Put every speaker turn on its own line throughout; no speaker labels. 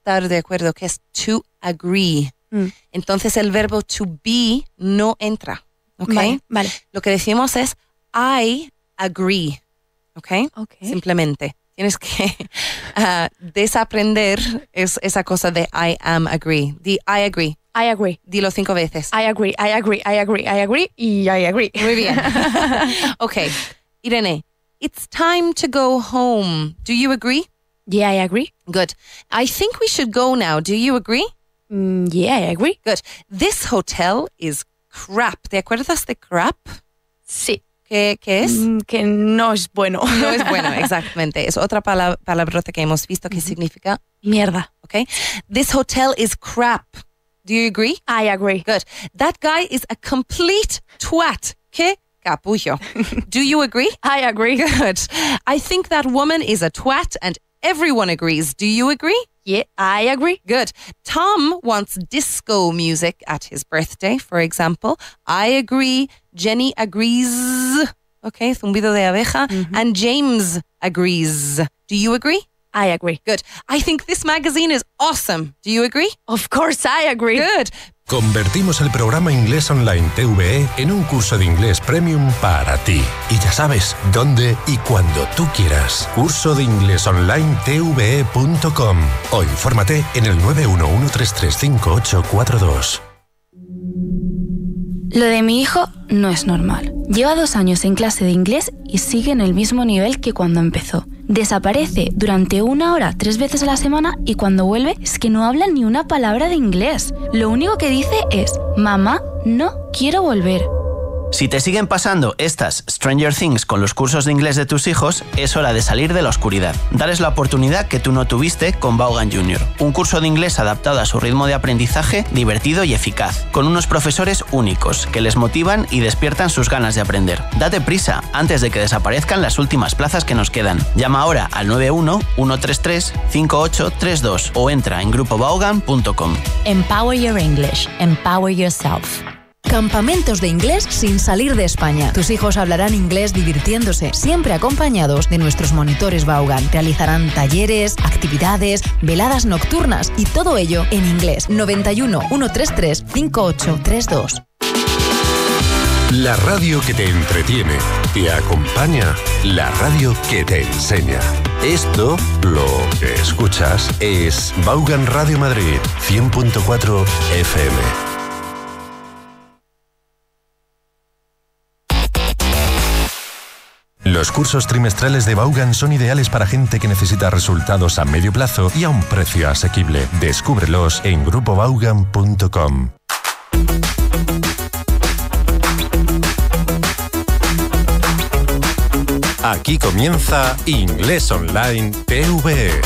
estar de acuerdo, que es to agree. Entonces el verbo to be no entra. ¿Okay?
Vale.
Lo que decimos es I agree. ¿Okay? Simplemente. Tienes que desaprender esa cosa de I am agree. Di I agree.
I agree.
Dilo 5 veces.
I agree, I agree, I agree, I agree y I agree.
Muy bien. Okay. Irene, it's time to go home. Do you agree?
Yeah, I agree.
Good. I think we should go now. Do you agree?
Yeah, I agree.
Good. This hotel is crap. ¿Te acuerdas de crap?
Sí.
¿Qué es?
Que no es bueno.
No es bueno, exactamente. Es otra palabrota que hemos visto que significa
mierda.
Okay. This hotel is crap. Do you agree?
I agree.
Good. That guy is a complete twat. ¿Qué capullo? Do you agree?
I agree.
Good. I think that woman is a twat and everyone agrees. Do you agree?
Yeah, I agree.
Good. Tom wants disco music at his birthday, for example. I agree. Jenny agrees. Okay, zumbido de abeja. And James agrees. Do you agree?
I agree.
Good. I think this magazine is awesome. Do you agree?
Of course I agree.
Good.
Convertimos el programa Inglés Online TVE en un curso de inglés premium para ti. Y ya sabes, dónde y cuando tú quieras. Curso de Inglés Online TVE.com o infórmate en el 911335842.
Lo de mi hijo no es normal. Lleva 2 años en clase de inglés y sigue en el mismo nivel que cuando empezó. Desaparece durante 1 hora 3 veces a la semana y cuando vuelve es que no habla ni una palabra de inglés. Lo único que dice es, mamá, no quiero volver.
Si te siguen pasando estas Stranger Things con los cursos de inglés de tus hijos, es hora de salir de la oscuridad. Darles la oportunidad que tú no tuviste con Vaughan Jr., un curso de inglés adaptado a su ritmo de aprendizaje, divertido y eficaz, con unos profesores únicos que les motivan y despiertan sus ganas de aprender. Date prisa antes de que desaparezcan las últimas plazas que nos quedan. Llama ahora al 91-133-5832 o entra en grupovaughan.com.
Empower your English. Empower yourself. Campamentos de inglés sin salir de España. Tus hijos hablarán inglés divirtiéndose, siempre acompañados de nuestros monitores Vaughan. Realizarán talleres, actividades, veladas nocturnas y todo ello en inglés. 91-133-5832.
La radio que te entretiene, te acompaña, la radio que te enseña. Esto, lo que escuchas, es Vaughan Radio Madrid, 100.4 FM. Los cursos trimestrales de Vaughan son ideales para gente que necesita resultados a medio plazo y a un precio asequible. Descúbrelos en grupovaughan.com. Aquí comienza Inglés Online TVE.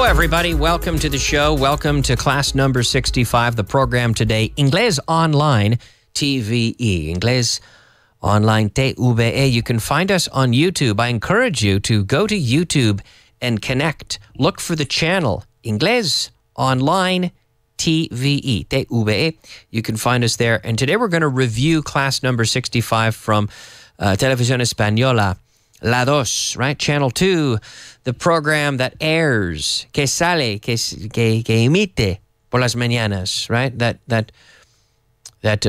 Everybody, welcome to the show. Welcome to class number 65, the program today, Inglés Online TVE. Inglés Online TVE. You can find us on YouTube. I encourage you to go to YouTube and connect. Look for the channel, Inglés Online TVE. TVE. You can find us there. And today we're going to review class number 65 from Televisión Española. La Dos, right? Channel 2, the program that airs, que sale, que emite por las mañanas, right? That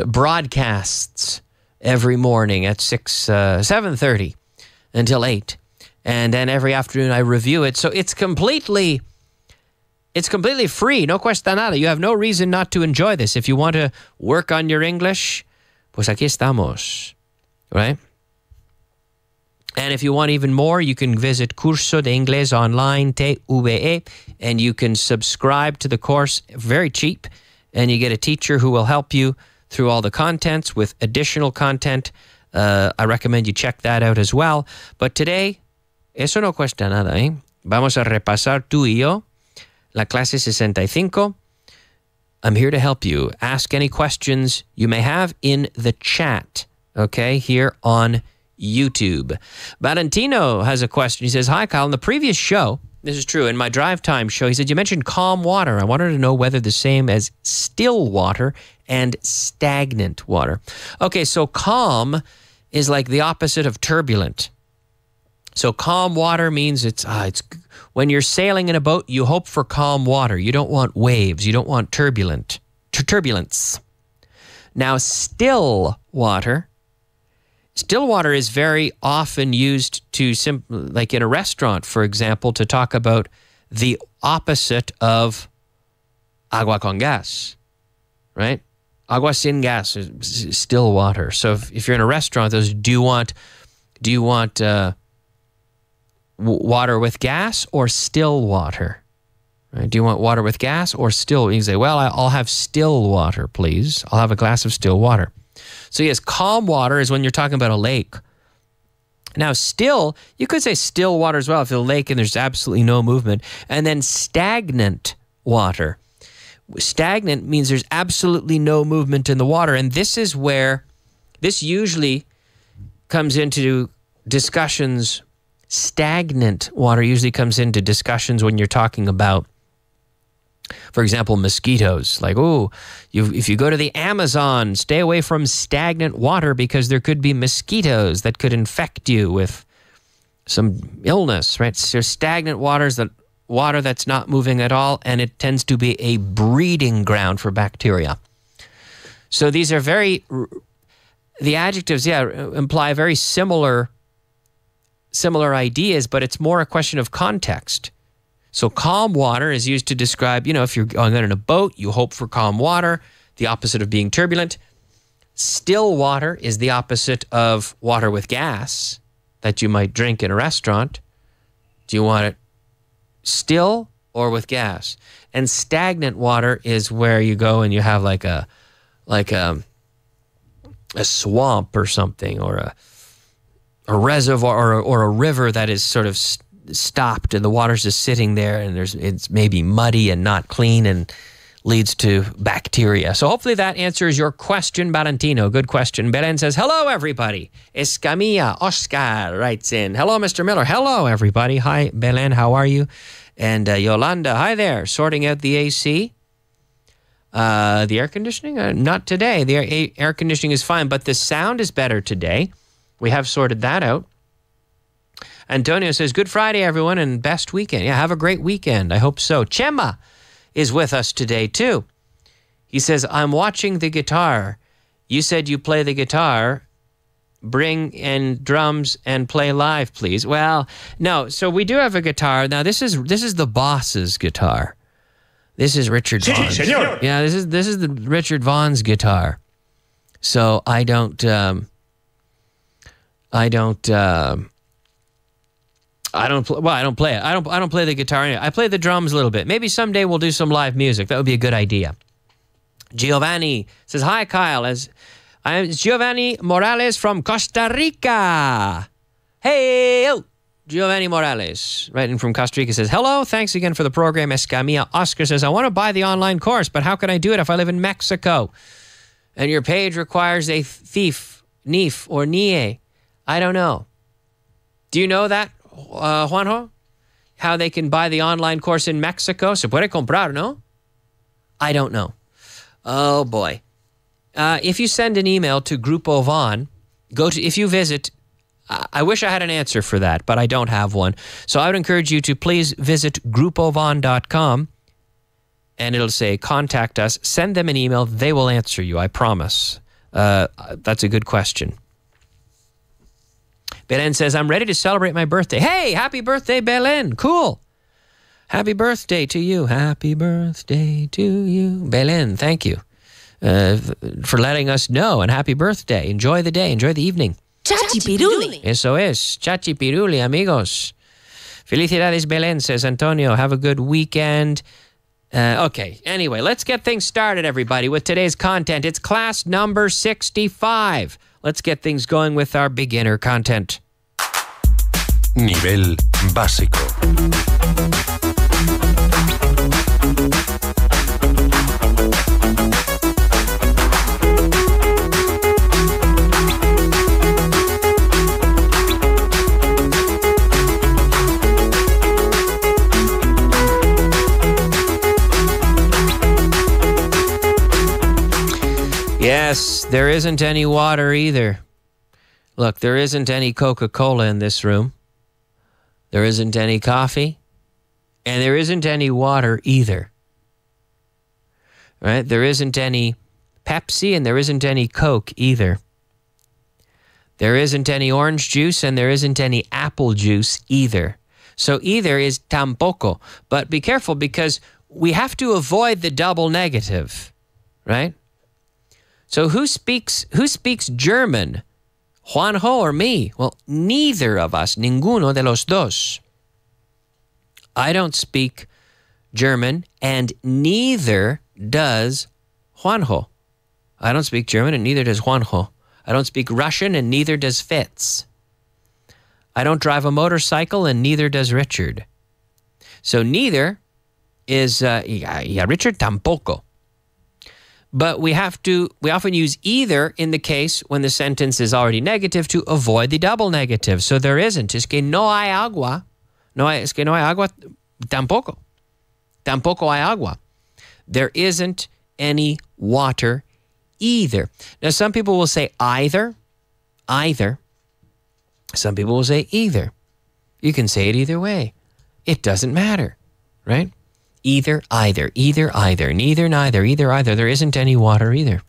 broadcasts every morning at 7:30 until 8. And then every afternoon I review it. So it's completely free. No cuesta nada. You have no reason not to enjoy this. If you want to work on your English, pues aquí estamos, right? And if you want even more, you can visit Curso de Inglés Online TVE, and you can subscribe to the course very cheap, and you get a teacher who will help you through all the contents with additional content. I recommend you check that out as well. But today, eso no cuesta nada, ¿eh? Vamos a repasar tú y yo La clase 65. I'm here to help you. Ask any questions you may have in the chat, okay, here on YouTube. Valentino has a question. He says, hi, Kyle. In the previous show, this is true, in my drive time show, he said, you mentioned calm water. I wanted to know whether the same as still water and stagnant water. Okay, so calm is like the opposite of turbulent. So calm water means it's when you're sailing in a boat, you hope for calm water. You don't want waves. You don't want turbulence. Now, still water is very often used to, like in a restaurant, for example, to talk about the opposite of agua con gas, right? Agua sin gas is still water. So if you're in a restaurant, do you want water with gas or still water? Right? Do you want water with gas or still? You can say, well, I'll have still water, please. I'll have a glass of still water. So yes, calm water is when you're talking about a lake. Now still, you could say still water as well if it's a lake and there's absolutely no movement. And then stagnant water. Stagnant means there's absolutely no movement in the water. And this is where, this usually comes into discussions. Stagnant water usually comes into discussions when you're talking about, for example, mosquitoes. Like, if you go to the Amazon, stay away from stagnant water because there could be mosquitoes that could infect you with some illness, right? So stagnant water is that water that's not moving at all, and it tends to be a breeding ground for bacteria. So these are the adjectives, imply very similar ideas, but it's more a question of context. So calm water is used to describe, if you're going on a boat, you hope for calm water, the opposite of being turbulent. Still water is the opposite of water with gas that you might drink in a restaurant. Do you want it still or with gas? And stagnant water is where you go and you have like a swamp or something, or a reservoir or a river that is sort of stopped and the water's just sitting there and it's maybe muddy and not clean and leads to bacteria. So hopefully that answers your question, Valentino. Good question. Belen says, hello, everybody. Escamilla Oscar writes in. Hello, Mr. Miller. Hello, everybody. Hi, Belen. How are you? And Yolanda, hi there. Sorting out the AC. The air conditioning? Not today. The air conditioning is fine, but the sound is better today. We have sorted that out. Antonio says, good Friday, everyone, and best weekend. Yeah, have a great weekend. I hope so. Chema is with us today, too. He says, I'm watching the guitar. You said you play the guitar. Bring in drums and play live, please. Well, no. So we do have a guitar. Now, this is the boss's guitar. This is Richard Vaughn's. Señor. Yeah, this is the Richard Vaughn's guitar. So I don't play it. I don't play the guitar anyway. I play the drums a little bit. Maybe someday we'll do some live music. That would be a good idea. Giovanni says, hi, Kyle. I'm Giovanni Morales from Costa Rica. Hey, Giovanni Morales, writing from Costa Rica, says, hello, thanks again for the program. Escamilla Oscar says, I want to buy the online course, but how can I do it if I live in Mexico? And your page requires a NIF or NIE. I don't know. Do you know that, Juanjo? How they can buy the online course in Mexico? Se puede comprar, no? I don't know. Oh, boy. If you send an email to Grupo Von, if you visit, I wish I had an answer for that, but I don't have one. So I would encourage you to please visit grupovon.com, and it'll say, contact us. Send them an email. They will answer you, I promise. That's a good question. Belen says, I'm ready to celebrate my birthday. Hey, happy birthday, Belen. Cool. Happy birthday to you. Happy birthday to you. Belen, thank you for letting us know, and happy birthday. Enjoy the day. Enjoy the evening.
Chachi Piruli.
Eso es. Chachi Piruli, amigos. Felicidades, Belen, says Antonio. Have a good weekend. Okay, anyway, let's get things started, everybody, with today's content. It's class number 65. Let's get things going with our beginner content.
Nivel básico.
Yes, there isn't any water either. Look, there isn't any Coca-Cola in this room. There isn't any coffee. And there isn't any water either. Right? There isn't any Pepsi and there isn't any Coke either. There isn't any orange juice and there isn't any apple juice either. So either is tampoco. But be careful because we have to avoid the double negative, right? So who speaks German? Juanjo or me? Well, neither of us, ninguno de los dos. I don't speak German and neither does Juanjo. I don't speak German and neither does Juanjo. I don't speak Russian and neither does Fitz. I don't drive a motorcycle and neither does Richard. So neither is, Richard tampoco. But we often use either in the case when the sentence is already negative to avoid the double negative. So there isn't. Es que no hay agua. Es que no hay agua tampoco. Tampoco hay agua. There isn't any water either. Now, some people will say either. Some people will say either. You can say it either way. It doesn't matter, right? Either, neither, neither, either. There isn't any water either.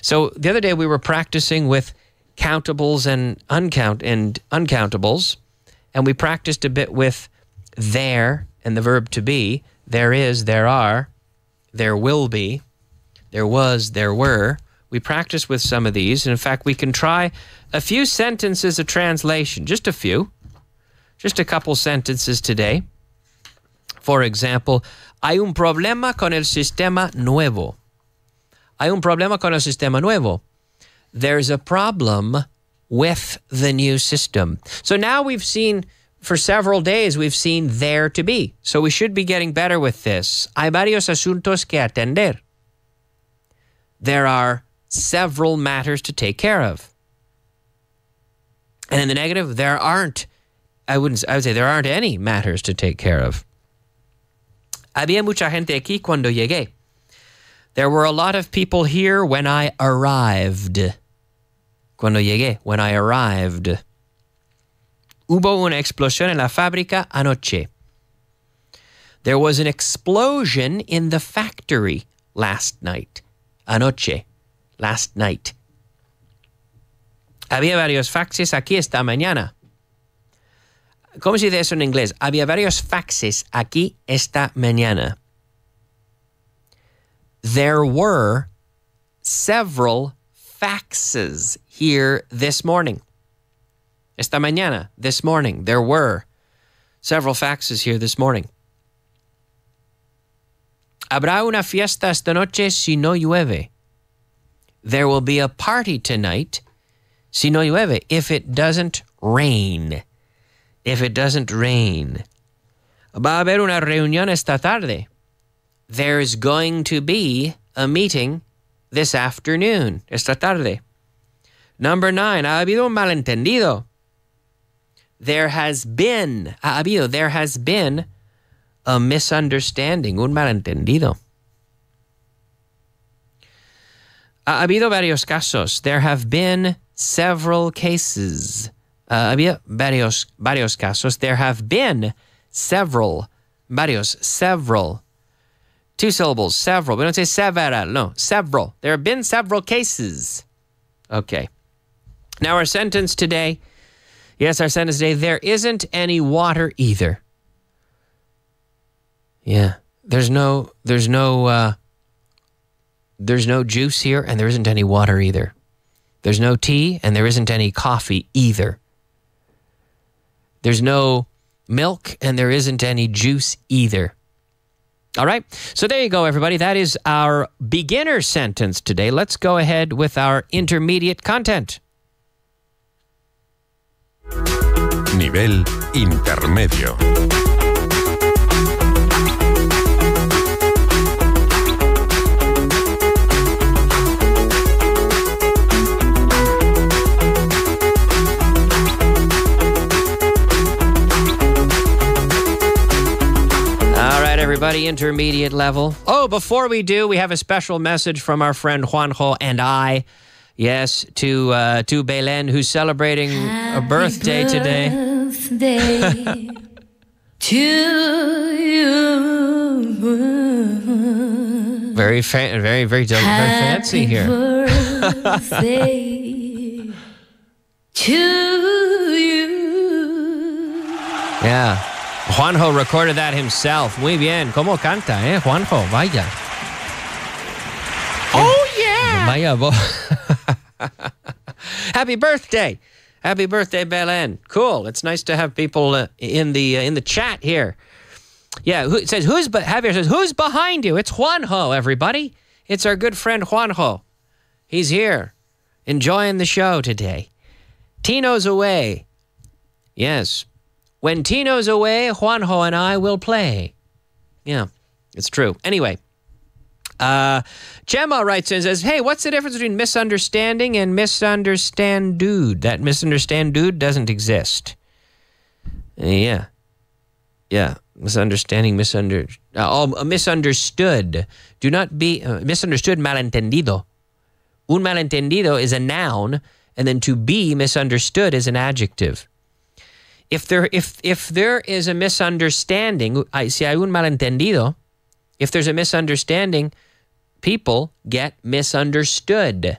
So the other day we were practicing with countables and uncountables, and we practiced a bit with there and the verb to be. There is, there are, there will be, there was, there were. We practiced with some of these, and in fact we can try a few sentences of translation, just a few, just a couple sentences today. For example, hay un problema con el sistema nuevo. Hay un problema con el sistema nuevo. There's a problem with the new system. So now we've seen, for several days, we've seen there to be. So we should be getting better with this. Hay varios asuntos que atender. There are several matters to take care of. And in the negative, there aren't. I would say there aren't any matters to take care of. Había mucha gente aquí cuando llegué. There were a lot of people here when I arrived. Cuando llegué, when I arrived. Hubo una explosión en la fábrica anoche. There was an explosion in the factory last night. Anoche. Last night. Había varios faxes aquí esta mañana. ¿Cómo se dice eso en inglés? Había varios faxes aquí esta mañana. There were several faxes here this morning. Esta mañana, this morning, there were several faxes here this morning. Habrá una fiesta esta noche si no llueve. There will be a party tonight si no llueve, if it doesn't rain. If it doesn't rain. Va a haber una reunión esta tarde. There's going to be a meeting this afternoon, esta tarde. Number 9, ha habido un malentendido. There has been a misunderstanding, un malentendido. Ha habido varios casos. There have been several cases. Había varios casos. There have been several. Several. 2 syllables, several. We don't say several, no, several. There have been several cases. Okay. Now our sentence today. Yes, our sentence today. There isn't any water either. Yeah. There's no juice here, and there isn't any water either. There's no tea, and there isn't any coffee either. There's no milk, and there isn't any juice either. All right? So there you go, everybody. That is our beginner sentence today. Let's go ahead with our intermediate content.
Nivel intermedio.
right, everybody, intermediate level. Oh, before we do, we have a special message from our friend Juanjo and I. Yes, to Belen, who's celebrating a birthday today.
Birthday to you.
Very fancy here.
Birthday to you.
Yeah. Juanjo recorded that himself. Muy bien. ¿Cómo canta, Juanjo? Vaya.
Oh, yeah.
Vaya. Happy birthday. Happy birthday, Belen. Cool. It's nice to have people in the chat here. Yeah, it says, Javier says, who's behind you? It's Juanjo, everybody. It's our good friend Juanjo. He's here, enjoying the show today. Tino's away. Yes. When Tino's away, Juanjo and I will play. Yeah, it's true. Anyway, Gemma writes in and says, hey, what's the difference between misunderstanding and misunderstand dude? That misunderstand dude doesn't exist. Yeah. Misunderstanding, misunderstood. Do not be misunderstood, malentendido. Un malentendido is a noun, and then to be misunderstood is an adjective. If there is a misunderstanding, si hay un malentendido, if there's a misunderstanding, people get misunderstood.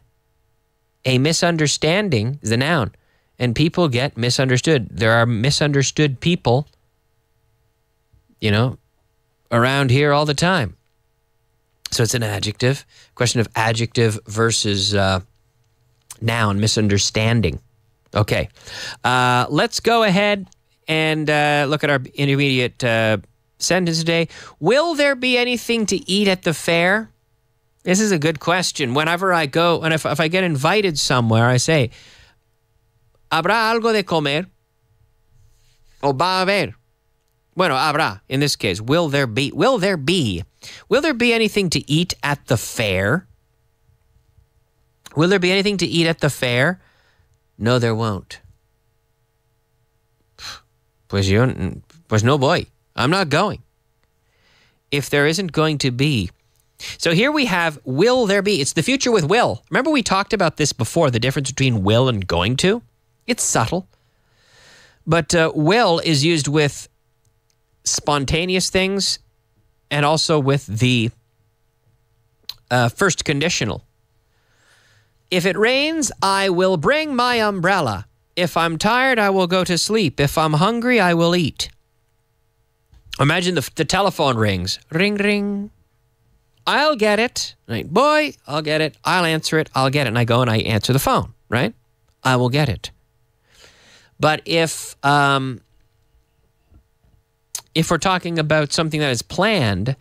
A misunderstanding is a noun, and people get misunderstood. There are misunderstood people, around here all the time. So it's an adjective. Question of adjective versus noun, misunderstanding. Okay. Let's go ahead and look at our intermediate sentence today. Will there be anything to eat at the fair? This is a good question. Whenever I go, and if I get invited somewhere, I say, ¿Habrá algo de comer? O va a haber? Bueno, habrá, in this case. Will there be? Will there be anything to eat at the fair? Will there be anything to eat at the fair? No, there won't. Pues no voy. I'm not going. If there isn't going to be. So here we have, will there be? It's the future with will. Remember we talked about this before, the difference between will and going to? It's subtle. But will is used with spontaneous things and also with the first conditional. If it rains, I will bring my umbrella. If I'm tired, I will go to sleep. If I'm hungry, I will eat. Imagine the telephone rings. Ring, ring. I'll get it. Right, boy, I'll get it. I'll answer it. I'll get it. And I go and I answer the phone, right? I will get it. But if we're talking about something that is planned,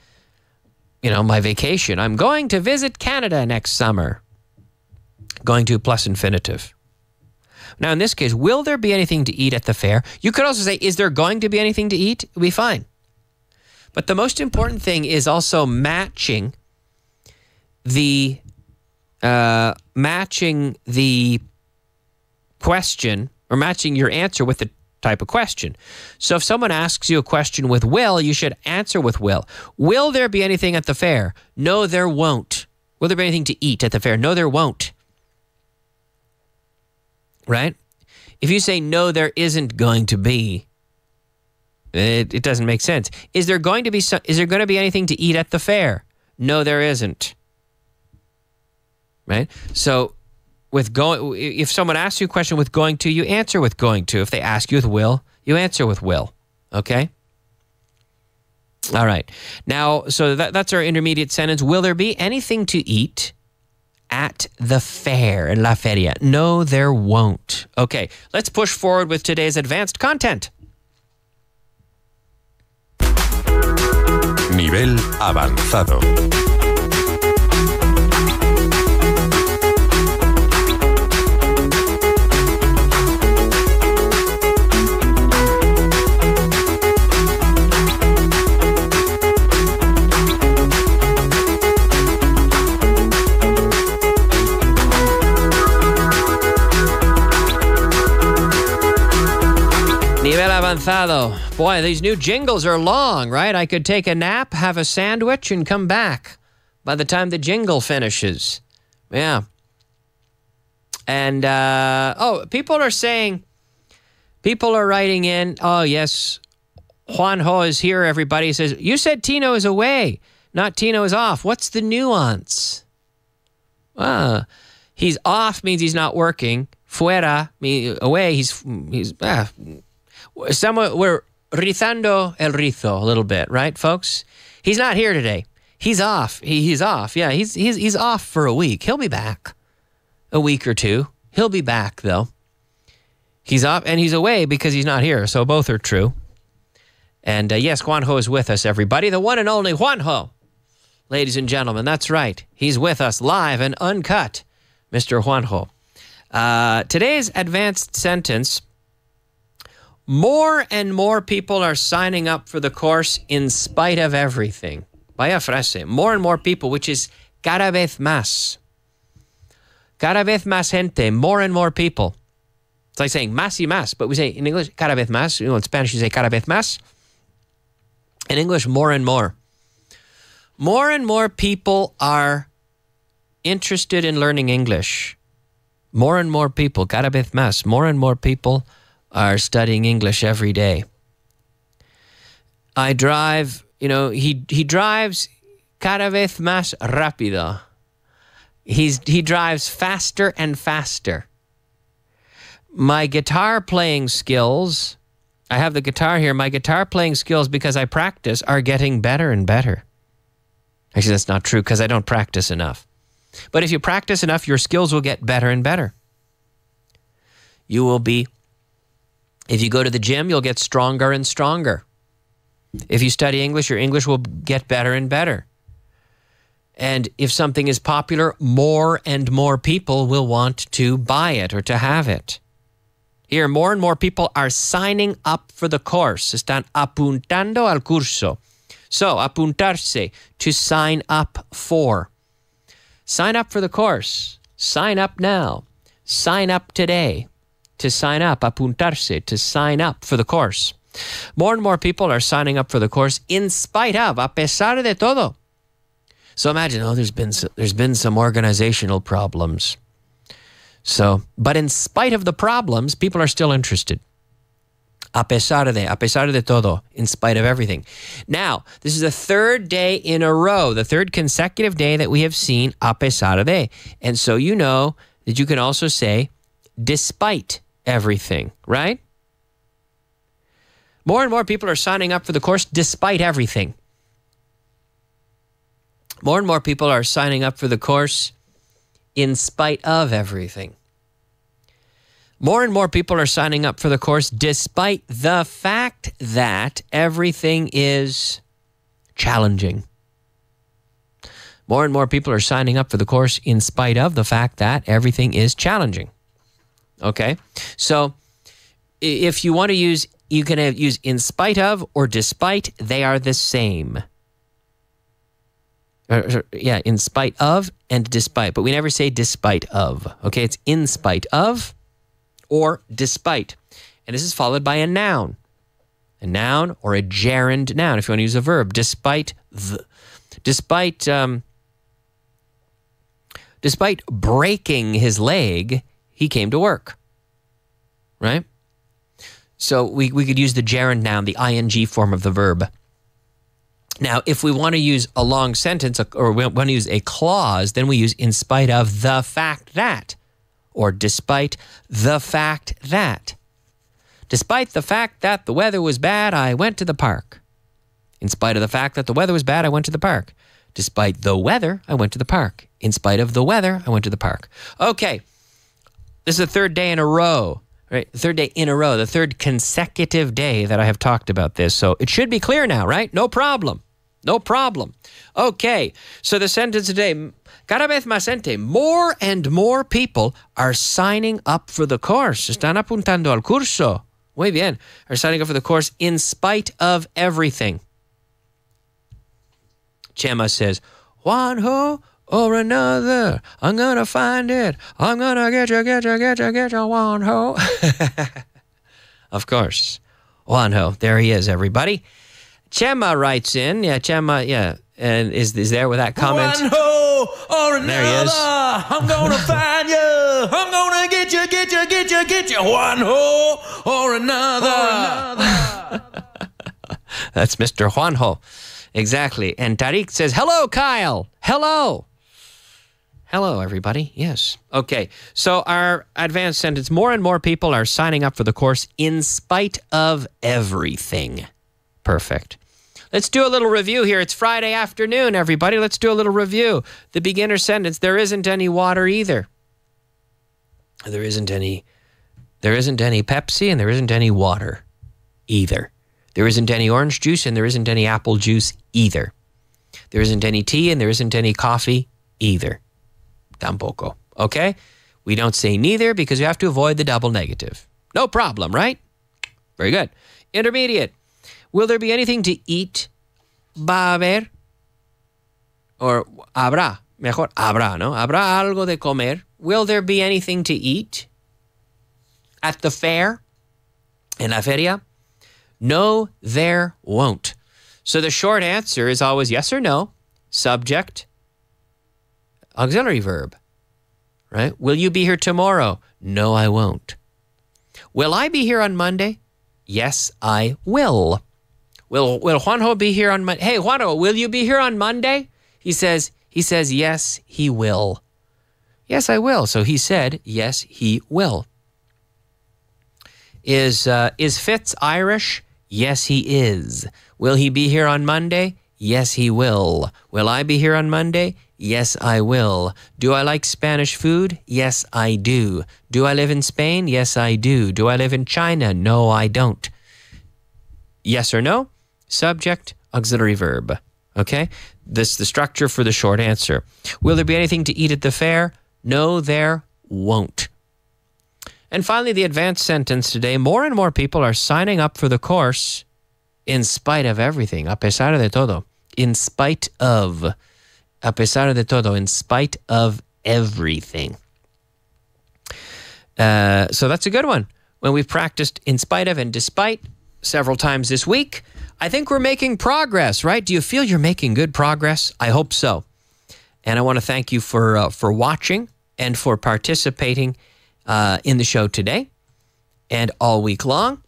my vacation, I'm going to visit Canada next summer. Going to plus infinitive. Now, in this case, will there be anything to eat at the fair? You could also say, is there going to be anything to eat? It would be fine. But the most important thing is also matching the question or matching your answer with the type of question. So if someone asks you a question with will, you should answer with will. Will there be anything at the fair? No, there won't. Will there be anything to eat at the fair? No, there won't. Right? If you say, no, there isn't going to be, it doesn't make sense. Is there going to be anything to eat at the fair? No, there isn't. Right? So if someone asks you a question with going to, you answer with going to. If they ask you with will, you answer with will. Okay? All right. Now, so that's our intermediate sentence. Will there be anything to eat at the fair, en la feria? No, there won't. Okay, let's push forward with today's advanced content.
Nivel avanzado.
avanzado. Boy, these new jingles are long, right? I could take a nap, have a sandwich, and come back by the time the jingle finishes. Yeah. And, people are writing in, oh, yes, Juanjo is here, everybody. He says, you said Tino is away, not Tino is off. What's the nuance? He's off means he's not working. Fuera, away, he's somewhere, we're rizando el rizo a little bit, right, folks? He's not here today. He's off. He's off. Yeah, he's off for a week. He'll be back. A week or two. He'll be back, though. He's off and he's away because he's not here. So both are true. And yes, Juanjo is with us, everybody. The one and only Juanjo. Ladies and gentlemen, that's right. He's with us live and uncut, Mr. Juanjo. Today's advanced sentence, more and more people are signing up for the course in spite of everything. Vaya frase. More and more people, which is cada vez más. Cada vez más gente, more and more people. It's like saying más y más, but we say in English, cada vez más. In Spanish, you say cada vez más. In English, more and more. More and more people are interested in learning English. More and more people, cada vez más, more and more people are studying English every day. I drive, he drives cada vez más rápido. He drives faster and faster. My guitar playing skills, I have the guitar here, my guitar playing skills, because I practice, are getting better and better. Actually, that's not true because I don't practice enough. But if you practice enough, your skills will get better and better. You will be, if you go to the gym, you'll get stronger and stronger. If you study English, your English will get better and better. And if something is popular, more and more people will want to buy it or to have it. Here, more and more people are signing up for the course. Están apuntando al curso. So, apuntarse, to sign up for. Sign up for the course. Sign up now. Sign up today. To sign up, apuntarse, to sign up for the course. More and more people are signing up for the course in spite of, a pesar de todo. So imagine, there's been some organizational problems. So, but in spite of the problems, people are still interested. A pesar de todo, in spite of everything. Now, this is the third day in a row, the third consecutive day that we have seen a pesar de. And so you know that you can also say despite everything, right? More and more people are signing up for the course despite everything. More and more people are signing up for the course in spite of everything. More and more people are signing up for the course despite the fact that everything is challenging. More and more people are signing up for the course in spite of the fact that everything is challenging. Okay? So if you want to use, you can use in spite of or despite. They are the same. In spite of and despite. But we never say despite of. Okay? It's in spite of or despite. And this is followed by a noun. A noun or a gerund noun, if you want to use a verb. Despite breaking his leg, he came to work. Right? So we could use the gerund noun, the ing form of the verb. Now, if we want to use a long sentence or we want to use a clause, then we use in spite of the fact that. Or despite the fact that. Despite the fact that the weather was bad, I went to the park. In spite of the fact that the weather was bad, I went to the park. Despite the weather, I went to the park. In spite of the weather, I went to the park. Okay, this is the third day in a row. Right, the third day in a row, the third consecutive day that I have talked about this. So it should be clear now, right? No problem. No problem. Okay, so the sentence today, cada vez más gente, more and more people are signing up for the course. Están apuntando al curso. Muy bien. Are signing up for the course in spite of everything. Chema says, Juanjo or another, I'm gonna find it. I'm gonna get you, Juanjo. Of course. Juanjo. There he is, everybody. Chema writes in. Yeah, Chema, yeah. And is there with that comment?
Juanjo or another.
There he is.
I'm going to find you. I'm going to get you. Juanjo or another.
That's Mr. Juanjo. Exactly. And Tariq says, hello, Kyle. Hello. Hello, everybody. Yes. Okay. So our advanced sentence, more and more people are signing up for the course in spite of everything. Perfect. Let's do a little review here. It's Friday afternoon, everybody. Let's do a little review. The beginner sentence, there isn't any water either. There isn't any Pepsi and there isn't any water either. There isn't any orange juice and there isn't any apple juice either. There isn't any tea and there isn't any coffee either. Tampoco. Okay? We don't say neither because you have to avoid the double negative. No problem, right? Very good. Intermediate. Will there be anything to eat? Va a haber. Or habrá. Mejor habrá, ¿no? Habrá algo de comer. Will there be anything to eat? At the fair? En la feria? No, there won't. So the short answer is always yes or no. Subject. Auxiliary verb. Right? Will you be here tomorrow? No, I won't. Will I be here on Monday? Yes, I will. Will Juanjo be here on Monday? Hey, Juanjo, will you be here on Monday? He says, yes, he will. Yes, I will. So he said, yes, he will. Is Fitz Irish? Yes, he is. Will he be here on Monday? Yes, he will. Will I be here on Monday? Yes, I will. Do I like Spanish food? Yes, I do. Do I live in Spain? Yes, I do. Do I live in China? No, I don't. Yes or no? Subject, auxiliary verb. Okay? This is the structure for the short answer. Will there be anything to eat at the fair? No, there won't. And finally, the advanced sentence today. More and more people are signing up for the course in spite of everything. A pesar de todo. In spite of. A pesar de todo. In spite of everything. So that's a good one. When we've practiced in spite of and despite several times this week, I think we're making progress, right? Do you feel you're making good progress? I hope so. And I want to thank you for watching and for participating in the show today and all week long.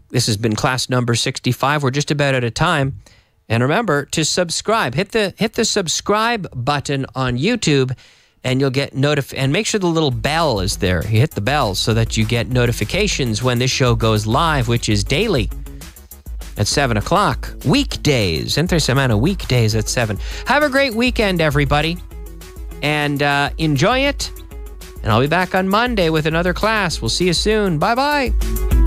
This has been class number 65. We're just about out of time. And remember to subscribe. Hit the subscribe button on YouTube and you'll get and make sure the little bell is there. You hit the bell so that you get notifications when this show goes live, which is daily at 7 o'clock. Weekdays. Entre semana, weekdays at 7. Have a great weekend, everybody. And enjoy it. And I'll be back on Monday with another class. We'll see you soon. Bye-bye.